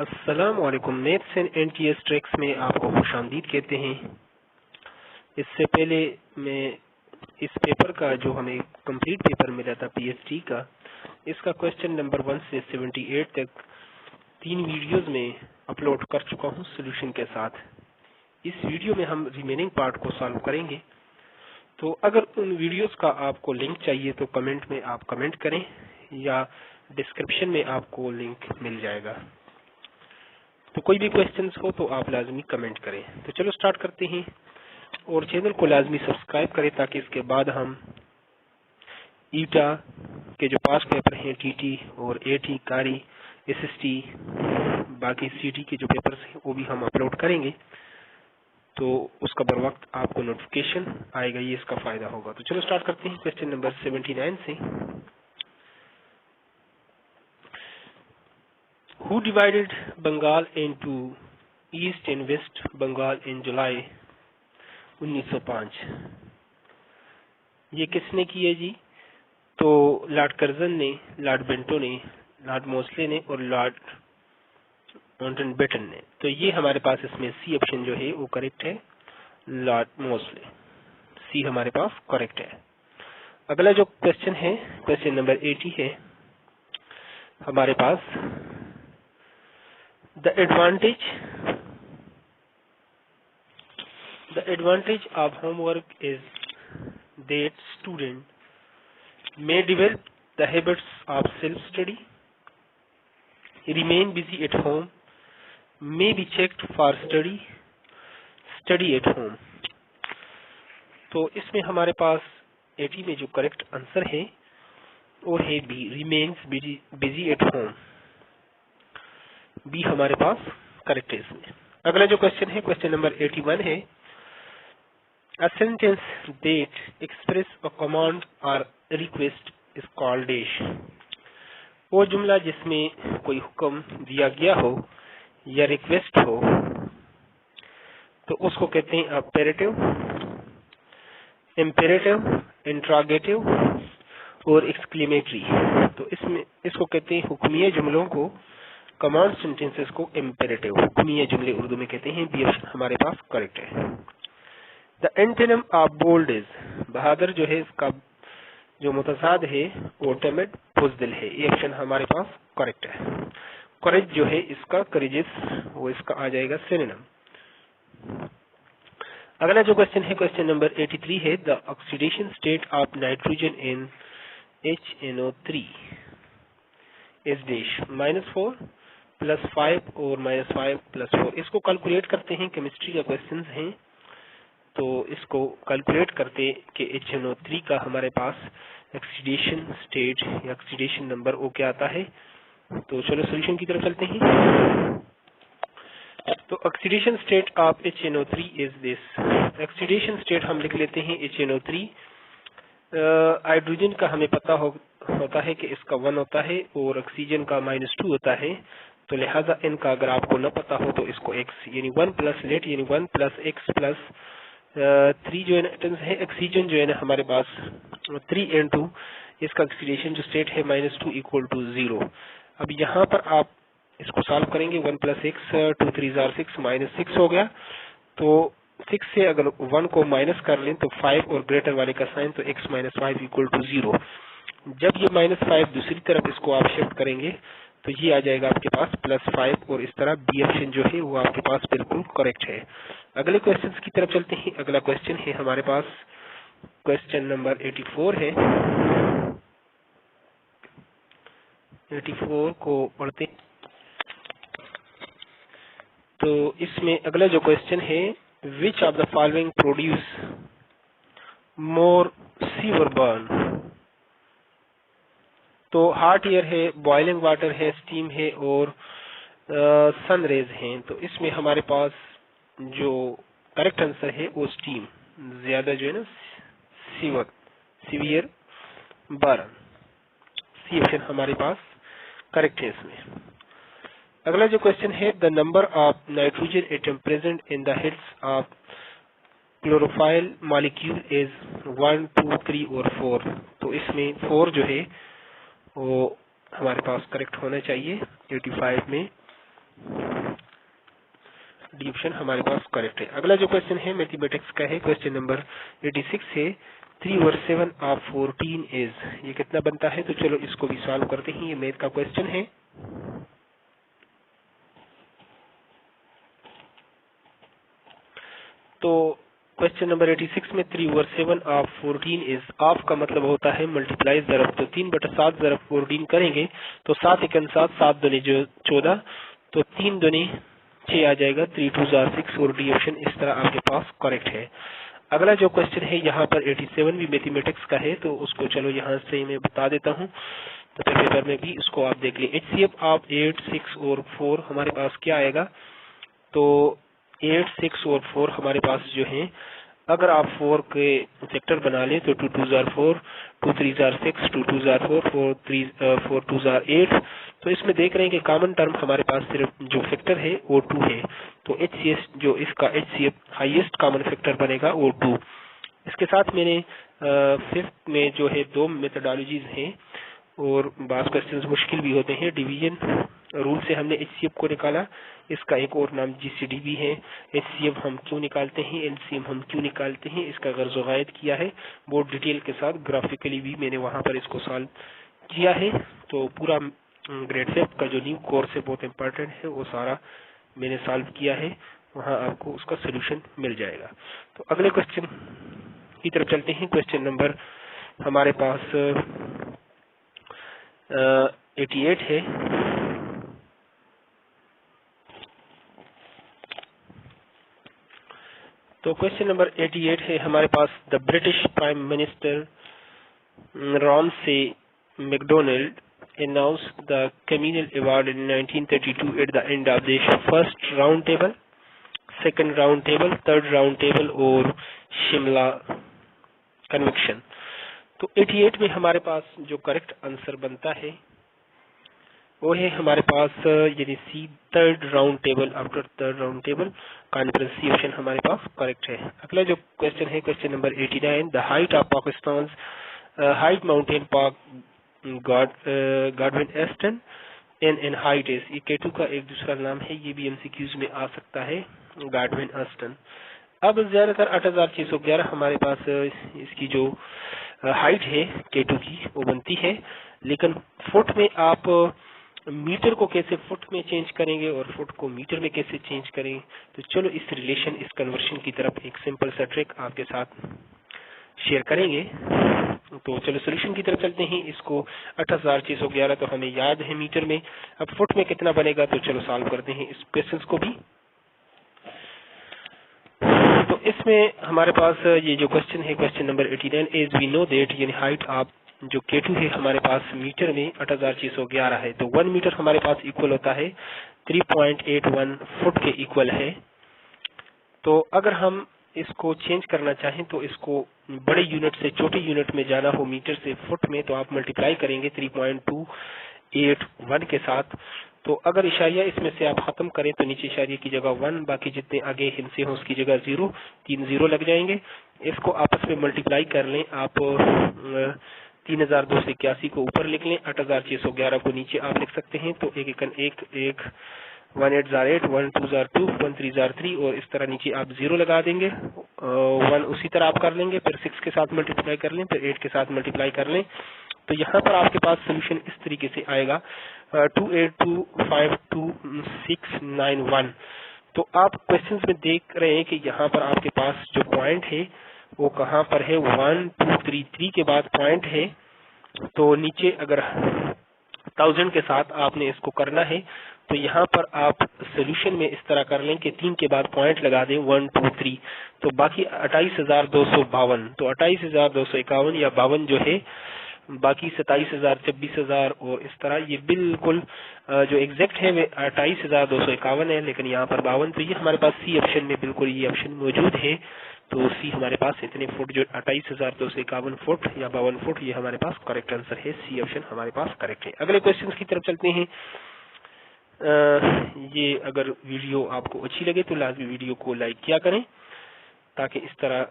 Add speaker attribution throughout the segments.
Speaker 1: अस्सलामुअलैकुम। Maths and NTS tricks में आपको खुशामदीद कहते हैं। इससे पहले मैं इस पेपर का जो हमें कंप्लीट पेपर मिला था पीएचडी का, इसका क्वेश्चन नंबर 1 से 78 तक 3 वीडियोस में अपलोड कर चुका हूं सॉल्यूशन के साथ। इस वीडियो में हम रिमेनिंग पार्ट को सॉल्व करेंगे। तो अगर उन वीडियोस का आपको लिंक चाहिए तो कमेंट में आप कमेंट करें या डिस्क्रिप्शन में आपको लिंक मिल जाएगा। तो कोई भी क्वेश्चंस हो तो आप लाजमी कमेंट करें। तो चलो स्टार्ट करते हैं और चैनल को लाजमी सब्सक्राइब करें ताकि इसके बाद हम ईटा के जो पास पेपर हैं टीटी और एटी कारी एसएसटी बाकी सीटी के जो पेपर्स हैं वो भी हम अपलोड करेंगे, तो उसका बर वक्त आपको नोटिफिकेशन आएगा, ये इसका फायदा होगा। तो चलो स्टार्ट करते हैं क्वेश्चन नंबर 79 से। Who divided Bengal into East and West Bengal in July 1905? ये किसने किया जी? तो लॉर्ड कर्जन ने, लॉर्ड बेंटो ने, लॉर्ड मोस्ले ने और लॉर्ड माउंटबेटन ने। तो ये हमारे पास इसमें सी ऑप्शन जो है वो करेक्ट है, लॉर्ड मोस्ले। सी हमारे पास करेक्ट है। अगला जो क्वेश्चन है क्वेश्चन नंबर 80 है हमारे पास। The advantage of homework is that student may develop the habits of self-study, remain busy at home, may be checked for study at home। तो इसमें हमारे पास 80 में जो करेक्ट आंसर है वो है B, remains busy at home। B हमारे पास करेक्ट है इसमें। अगला जो क्वेश्चन है क्वेश्चन नंबर 81 है। A sentence that express a command or request is called dash। वो जुमला जिसमें कोई हुक्म दिया गया हो या रिक्वेस्ट हो तो उसको कहते हैं अपेरेटिव, इम्पेरेटिव, इंट्रोगेटिव और एक्सक्लेमेटरी। तो इसमें इसको कहते हैं हुक्मीय जुमलों को, कमांड सेंटेंसेस को इम्पेरेटिव, हुक्मीय जुमले उर्दू में कहते हैं। बी ऑप्शन हमारे पास करेक्ट है। The antonym of bold is, बहादुर जो है इसका जो मुतसाद है वो टिमिड, बुज़दिल है। ये ऑप्शन हमारे पास करेक्ट है। करेज जो है इसका करेजियस, वो इसका आ जाएगा सिनोनिम। अगला जो क्वेश्चन है क्वेश्चन नंबर 83 है। The oxidation state of nitrogen in HNO3 is dash -4 +5 और -5 +4। इसको कैलकुलेट करते हैं, केमिस्ट्री का क्वेश्चन है तो इसको कैलकुलेट करते कि HNO3 का हमारे पास ऑक्सीडेशन स्टेट या ऑक्सीडेशन नंबर वो क्या आता है। तो चलो सॉल्यूशन की तरफ चलते हैं। तो oxidation state of HNO3 is this. Oxidation state हम लिख लेते हैं HNO3। हाइड्रोजन का हमें पता होता है कि इसका 1 होता है और ऑक्सीजन का -2 होता है। तो लिहाजा इनका अगर आपको न पता हो तो इसको x यानी 1 प्लस लेट यानी 1 प्लस x प्लस 3 जो है एटम्स है। ऑक्सीजन जो है ना हमारे पास 3N2, इसका ऑक्सीडेशन जो स्टेट है -2 = 0। अब यहाँ पर आप इसको सॉल्व करेंगे। 1 + x 2 3 6 -6 हो गया। तो 6 से अगर 1 को माइनस कर लें तो 5 और ग्रेटर वाले का साइन, तो x - 5 = 0। जब ये -5 दूसरी तरफ इसको आप शिफ्ट करेंगे तो ये आ जाएगा आपके पास +5 और इस तरह बी ऑप्शन जो है वो आपके पास बिल्कुल करेक्ट है। अगले क्वेश्चंस की तरफ चलते हैं। अगला क्वेश्चन है हमारे पास क्वेश्चन नंबर 84 है। 84 को पढ़ते हैं। तो इसमें अगला जो क्वेश्चन है, which of the following produce more sewer burn. तो हॉट एयर है, बॉइलिंग वाटर है, स्टीम है और सन रेज हैं। तो इसमें हमारे पास जो करेक्ट आंसर है वो स्टीम, ज्यादा जो है ना सीवियर बर्न। सी ऑप्शन हमारे पास करेक्ट है इसमें। अगला जो क्वेश्चन है, the number of nitrogen atom present in the heads of chlorophyll molecule is 1 2 3 और 4। तो इसमें 4 जो है वो हमारे पास करेक्ट होना चाहिए 85 में। डी ऑप्शन हमारे पास करेक्ट है। अगला जो क्वेश्चन है मैथमेटिक्स का है, क्वेश्चन नंबर 86 है 3/7 of 14 इज, ये कितना बनता है? तो चलो इसको भी सॉल्व करते हैं। ये मैथ का क्वेश्चन है। तो क्वेश्चन नंबर 86 में 3/7 of 14 इज, ऑफ का मतलब होता है मल्टीप्लाई ज़रब, तो 3/7 ज़रब 14 करेंगे तो 7 एकन 7, 7 दूनी 14, तो 3 दूनी 6 आ जाएगा, 3 2 6 और डी ऑप्शन इस तरह आपके पास करेक्ट है। अगला जो क्वेश्चन है यहाँ पर 87 भी मैथमेटिक्स का है, तो उसको चलो यहाँ से मैं बता देता हूँ, तो फिर पेपर में भी उसको आप देख लीजिए। HCF ऑफ 8, 6 और 4 हमारे पास क्या आएगा? तो 8, 6 और 4 हमारे पास जो है, अगर आप 4 के सेक्टर बना लें तो 2 2 4, 2 3 6, 2 2 4, 4 2 8, तो इसमें देख रहे हैं कि कॉमन टर्म हमारे पास सिर्फ जो फैक्टर है वो 2 है, तो HCF जो इसका HCF हाईएस्ट कॉमन फैक्टर बनेगा वो 2। इसके साथ मैंने फिफ्थ में जो है 2 मेथोडोलॉजीज हैं और बास क्वेश्चंस मुश्किल भी होते हैं। डिवीजन रूल से हमने HCF को निकाला, इसका एक और नाम GCD भी है। HCF हम क्यों निकालते हैं, LCM हम क्यों निकालते हैं, इसका गर्ज वायद किया है बहुत डिटेल के साथ, ग्राफिकली भी मैंने वहां पर इसको सॉल्व किया है। तो पूरा ग्रेड 5 का जो न्यू कोर्स है बहुत इंपॉर्टेंट है, वो सारा मैंने सॉल्व किया है, वहां आपको उसका सोल्यूशन मिल जाएगा। तो अगले क्वेश्चन की तरफ चलते हैं। क्वेश्चन नंबर हमारे पास 88 है। तो क्वेश्चन नंबर 88 है हमारे पास, the British prime minister Ramsay MacDonald announced the communal award in 1932 at the end of the first round table, second round table, third round table और शिमला कन्वेक्शन। तो 88 में हमारे पास जो करेक्ट आंसर बनता है वो है हमारे पास यानी C, third round table, after third round table conference, C option हमारे पास करेक्ट है। अगला जो क्वेश्चन है question number 89, the height of Pakistan height mountain park Godwin Austen in height is, ये K2 का एक दूसरा नाम है, ये भी MCQs में आ सकता है, गॉडविन एस्टन। अब ज्यादातर 8611 हमारे पास इसकी जो हाइट है K2 की वो बनती है, लेकिन फुट में आप मीटर को कैसे फुट में चेंज करेंगे और फुट को मीटर में कैसे चेंज करेंगे, तो चलो इस रिलेशन, इस कन्वर्शन की तरफ एक सिंपल सा ट्रिक आपके साथ शेयर करेंगे। तो चलो सोल्यूशन की तरफ चलते हैं। इसको 8611 तो हमें याद है मीटर में, अब फुट में कितना बनेगा, तो चलो सॉल्व करते हैं इस क्वेश्चन को भी। तो इसमें हमारे पास ये जो क्वेश्चन है question number 89, as we know that, यानी हाइट ऑफ जो K2 है हमारे पास मीटर में 8611 है, तो 1 मीटर हमारे पास इक्वल होता है 3.81 फुट के इक्वल है। तो अगर हम इसको चेंज करना चाहें तो इसको बड़े यूनिट से छोटे यूनिट में जाना हो मीटर से फुट में, तो आप मल्टीप्लाई करेंगे 3.281 के साथ। तो अगर इशारिया इसमें से आप खत्म करें तो नीचे इशारिया की जगह 1, बाकी जितने आगे हिस्से हो उसकी जगह 0, 3 0 लग जाएंगे। इसको आपस में मल्टीप्लाई कर लें आप, 3281 को ऊपर लिख लें, 8611 को नीचे आप लिख सकते हैं। तो 1 1808, 1 2 2, 1 3 3 और इस तरह नीचे आप 0 लगा देंगे, 1 उसी तरह आप कर लेंगे, फिर 6 के साथ मल्टीप्लाई कर लें, फिर 8 के साथ मल्टीप्लाई कर लें। तो यहाँ पर आपके पास सोल्यूशन इस तरीके से आएगा 28252691। तो आप क्वेश्चंस में देख रहे हैं कि यहाँ पर आपके पास जो पॉइंट है वो कहाँ पर है, 1 2 3 3 के बाद पॉइंट है, तो नीचे अगर 1000 के साथ आपने इसको करना है, तो यहाँ पर आप सोल्यूशन में इस तरह कर लें कि 3 के बाद पॉइंट लगा दें 1 2 3, तो बाकी 28252, तो 28251 या 52 जो है, बाकी 27000, 26000 और इस तरह ये बिल्कुल जो एग्जैक्ट है वे 28251 है, लेकिन यहाँ पर 52, तो ये हमारे पास सी ऑप्शन में बिल्कुल ये ऑप्शन मौजूद है। तो सी हमारे पास इतने फुट जो 28251 फुट या 52 फुट, ये हमारे पास करेक्ट आंसर है, सी ऑप्शन हमारे पास करेक्ट है। अगले क्वेश्चन की तरफ चलते हैं। ये अगर वीडियो आपको अच्छी लगे तो लाजमी वीडियो को लाइक किया करें, ताकि इस तरह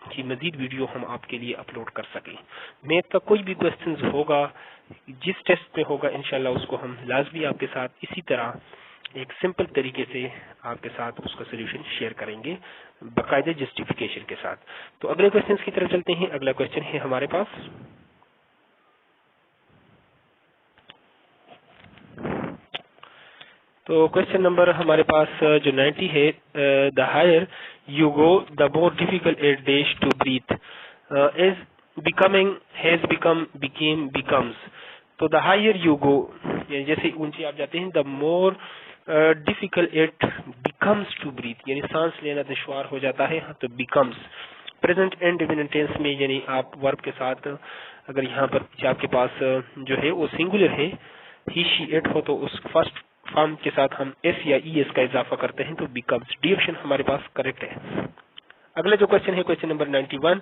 Speaker 1: की मजीद वीडियो हम आपके लिए अपलोड कर सकें। मैथ का कोई भी क्वेश्चन होगा, जिस टेस्ट में होगा, इंशाल्लाह उसको हम लाजमी आपके साथ इसी तरह एक सिंपल तरीके से आपके साथ उसका सोल्यूशन शेयर करेंगे बाकायदे जस्टिफिकेशन के साथ। तो अगले क्वेश्चन की तरफ चलते हैं। अगला क्वेश्चन है हमारे पास, तो क्वेश्चन नंबर हमारे पास जो 90 है, the higher you go the more difficult it dash to breathe is becoming has become became becomes. तो द हायर यू गो, जैसे ऊंचे आप जाते हैं, the more difficult it becomes to breathe, यानी सांस लेना दुश्वार हो जाता है, तो बिकम्स। प्रेजेंट इंडेफिनिट टेंस में यानी आप वर्ब के साथ अगर यहाँ पर आपके पास जो है वो सिंगुलर है, ही शी इट हो, तो उस फर्स्ट फॉर्म के साथ हम एस या ई एस का इजाफा करते हैं तो बिकम्स। डी ऑप्शन हमारे पास करेक्ट है। अगला जो क्वेश्चन है question number 91,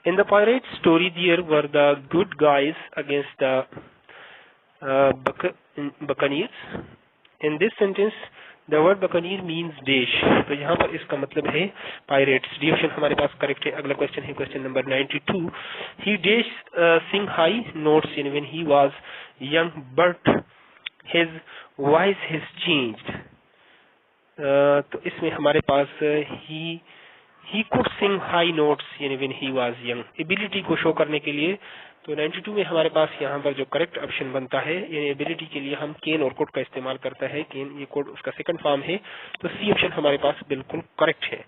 Speaker 1: in the pirate story there were the good guys against the buccaneers. In this sentence the word buccaneer means dash, तो यहाँ पर इसका मतलब है पायरेट्स। डी ऑप्शन हमारे पास करेक्ट है। अगला क्वेश्चन है question number 92, he dash sing high notes in when he was young but his voice has changed. तो इसमें हमारे पास he could sing high notes यानी when he was young, ability को शो करने के लिए। तो 92 में हमारे पास यहाँ पर जो करेक्ट ऑप्शन बनता है, यानी एबिलिटी के लिए हम केन और कुड का इस्तेमाल करता है, केन ये कुड उसका सेकंड फॉर्म है, तो सी ऑप्शन हमारे पास बिल्कुल करेक्ट है।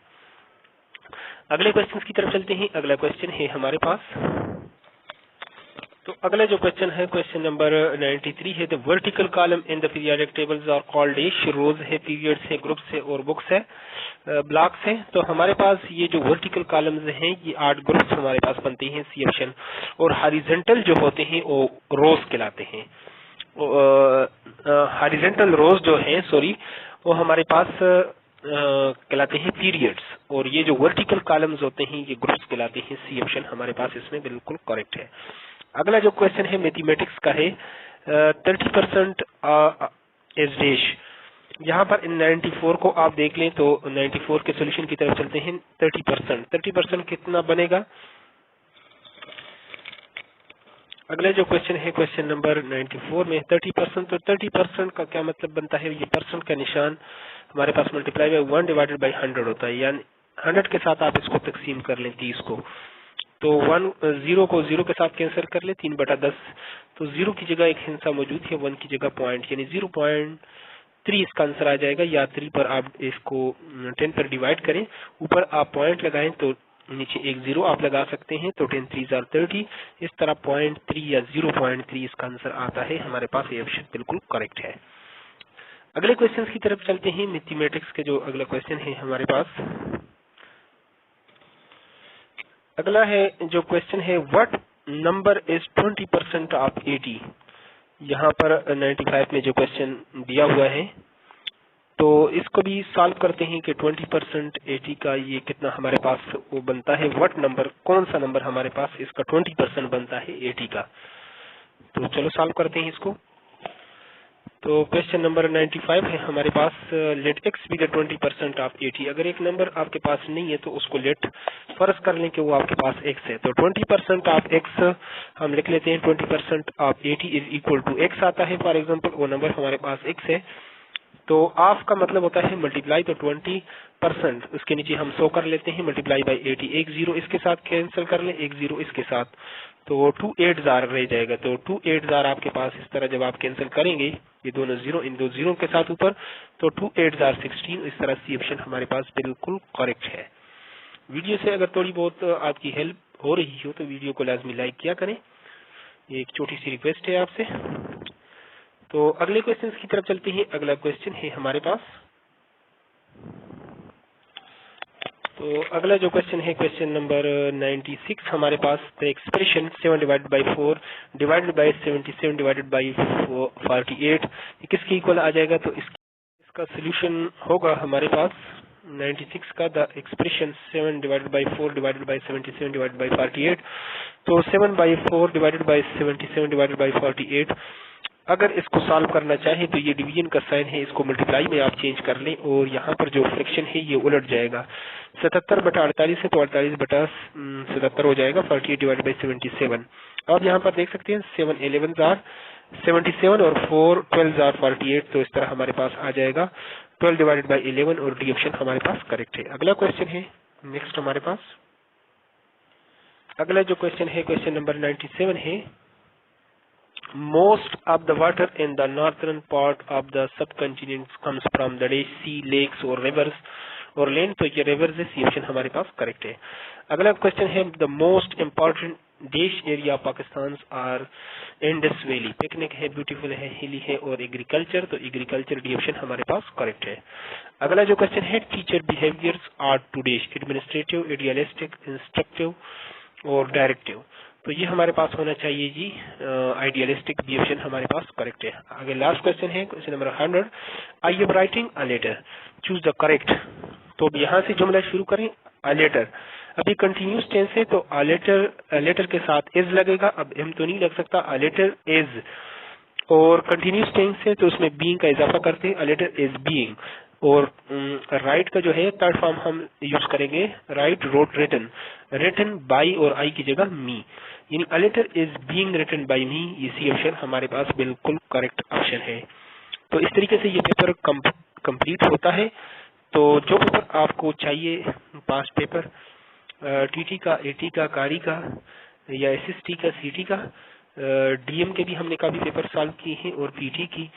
Speaker 1: अगले क्वेश्चन की तरफ चलते हैं। अगला क्वेश्चन है हमारे पास, तो अगला जो क्वेश्चन है क्वेश्चन नंबर 93 है, the vertical column in the periodic tables are called dash, rows है, पीरियड्स है, ग्रुप्स है और बुक्स है, ब्लॉक्स है। तो हमारे पास ये जो वर्टिकल कॉलम्स हैं ये 8 ग्रुप्स हमारे पास बनते हैं, सी ऑप्शन। और हॉरिजॉन्टल जो होते हैं वो रोज कहलाते हैं। हॉरिजॉन्टल रोज जो है वो हमारे पास कहलाते हैं पीरियड्स, और ये जो वर्टिकल कॉलम्स होते हैं ये ग्रुप्स कहलाते हैं, सी ऑप्शन हमारे पास इसमें बिल्कुल करेक्ट है। अगला जो क्वेश्चन है मैथमेटिक्स का है, 30% इज डेश। यहाँ पर इन 94 को आप देख लें तो 94 के सोल्यूशन की तरफ चलते हैं। 30% कितना बनेगा? अगला जो क्वेश्चन है क्वेश्चन नंबर 94 में 30%, तो 30% का क्या मतलब बनता है? ये परसेंट का निशान हमारे पास मल्टीप्लाई बाय 1 डिवाइडेड बाय 100 होता है, यानी 100 के साथ आप इसको तकसीम कर लें 30 को, तो 0 को 0 के साथ कैंसिल कर ले, 3/10, तो 0 की जगह एक हिस्सा मौजूद है, 1 की जगह पॉइंट, यानी 0.3 इसका आंसर आ जाएगा। या 3 पर आप इसको 10 पर डिवाइड करें, ऊपर आप पॉइंट लगाएं तो नीचे एक 0 आप लगा सकते हैं, तो 10 3 30, इस तरह 0.3 या 0.3 इसका आंसर आता है हमारे पास। ये ऑप्शन बिल्कुल करेक्ट है। अगले क्वेश्चन की तरफ चलते हैं। मैथमेटिक्स के जो अगला क्वेश्चन है हमारे पास, अगला है जो क्वेश्चन है, व्हाट नंबर इज 20% ऑफ 80। यहाँ पर 95 में जो क्वेश्चन दिया हुआ है, तो इसको भी सॉल्व करते हैं कि 20% 80 का ये कितना हमारे पास वो बनता है। व्हाट नंबर, कौन सा नंबर हमारे पास इसका 20% बनता है 80 का। तो चलो सॉल्व करते हैं इसको। तो क्वेश्चन नंबर 95 है हमारे पास, let x be the 20% of 80। अगर एक नंबर आपके पास नहीं है तो उसको लेट फर्ज कर लें कि वो आपके पास एक्स है, तो 20% ऑफ एक्स हम लिख लेते हैं। 20% of 80 is equal to x आता है, फॉर एग्जांपल वो नंबर हमारे पास एक्स है, तो ऑफ का मतलब होता है मल्टीप्लाई, तो 20% उसके नीचे हम 100 कर लेते हैं, मल्टीप्लाई बाई 80, एक 0 इसके साथ कैंसिल कर लें, एक 0 इसके साथ, तो 28,000 रह जाएगा। तो 28,000 आपके पास इस तरह जब आप कैंसिल करेंगे ये दोनों 0 इन दो 0 के साथ ऊपर, तो 28,016, इस तरह सी ऑप्शन हमारे पास बिल्कुल करेक्ट है। वीडियो से अगर थोड़ी बहुत आपकी हेल्प हो रही हो तो वीडियो को लाजमी लाइक किया करें, ये एक छोटी सी रिक्वेस्ट है आपसे। तो अगले क्वेश्चन की तरफ चलते हैं। अगला क्वेश्चन है हमारे पास, तो अगला जो क्वेश्चन है क्वेश्चन नंबर 96 हमारे पास, the expression 7 divided by 4 divided by 77 divided by 48 किसके इक्वल आ जाएगा? तो इसका सोल्यूशन होगा हमारे पास 96 का, the expression 7 divided by 4 divided by 77 divided by 48, तो 7/4 डिवाइडेड बाई 77 डिवाइडेड बाई 48 अगर इसको सॉल्व करना चाहें तो ये डिवीजन का साइन है, इसको मल्टीप्लाई में आप चेंज कर लें और यहाँ पर जो फ्रैक्शन है ये उलट जाएगा। 77/48 है तो 48/77 हो जाएगा, 48 डिवाइडेड बाई 77। अब यहाँ पर देख सकते हैं 7 11 आर 77 और 4 12 आर 48, तो इस तरह हमारे पास आ जाएगा 12 डिवाइडेड बाई 11 और डी ऑप्शन हमारे पास करेक्ट है। अगला क्वेश्चन है नेक्स्ट हमारे पास, अगला जो क्वेश्चन है क्वेश्चन नंबर 97 है। Most of the water in the northern part of the subcontinent comes from the sea, lakes or rivers और land, तो ये rivers है, सी ऑप्शन हमारे पास करेक्ट है। अगला क्वेश्चन है the most important देश area Pakistan are Indus valley, picnic है, ब्यूटीफुल है, हिली है और एग्रीकल्चर, तो एग्रीकल्चर डी ऑप्शन हमारे पास करेक्ट है। अगला जो क्वेश्चन है teacher behaviours are two days, administrative, idealistic, instructive और डायरेक्टिव, तो ये हमारे पास होना चाहिए जी आइडियलिस्टिक, बी ऑप्शन हमारे पास करेक्ट है। आगे लास्ट क्वेश्चन है question number 100, I am writing a letter, choose the correct, तो अब यहाँ से जुमला शुरू करें। अ लेटर, अभी कंटिन्यूस टेंस है तो अ लेटर के साथ इज लगेगा, अब एम तो नहीं लग सकता, अ लेटर इज, और कंटिन्यूस टेंस है तो उसमें बीइंग का इजाफा करते हैं, अ लेटर इज बीइंग, और राइट का जो है थर्ड फॉर्म हम यूज करेंगे, write, wrote, written, written by और आई की जगह मी, यानी a letter is being written by me, ये सी ऑप्शन हमारे पास बिल्कुल करेक्ट ऑप्शन है। तो इस तरीके से ये पेपर कंप्लीट होता है। तो जो पेपर आपको चाहिए, पास्ट पेपर टीटी का, एटी का, कारी का या एसएसटी का, सीटी का, डीएम के भी हमने काफी पेपर सॉल्व किए हैं और पीटी की